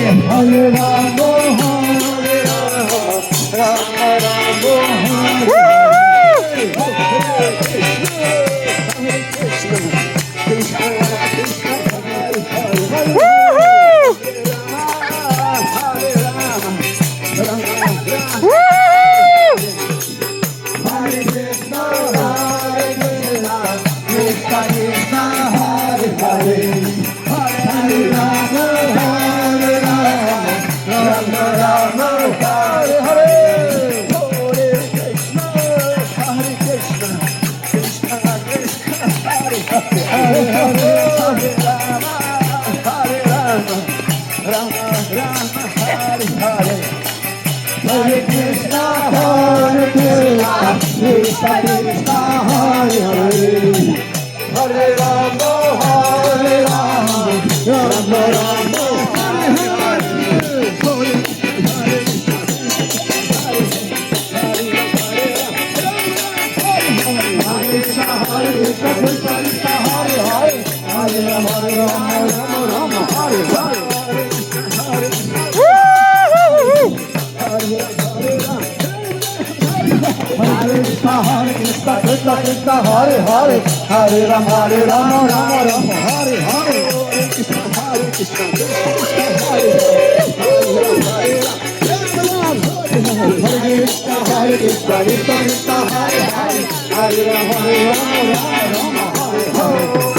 Hare Rama, Rama Rama, Hare Krishna, Krishna Krishna, Hare Hare, Hare Rama, Rama Rama, Hare Krishna, Krishna Krishna, Hare Hare, Hare Rama, Hare Rama, Rama Rama, Hare Hare, Hare Krishna, Krishna Krishna, Hare Hare, Hare Hare, Hare Rama, Hare Rama, Rama Rama, Hare Hare, Hare Krishna, Krishna Krishna, Hare Hare, Hare Rama, Hare Rama, Rama Rama, Hare Hare, Hare Krishna, Krishna Krishna, Hare Hare, Hare Rama, Rama Rama, Hare Hare, Hare Krishna, Krishna Krishna, Hare Hare, Hare Krishna, Krishna Krishna, Hare Hare, Hare Rama, Rama Rama, Hare Hare.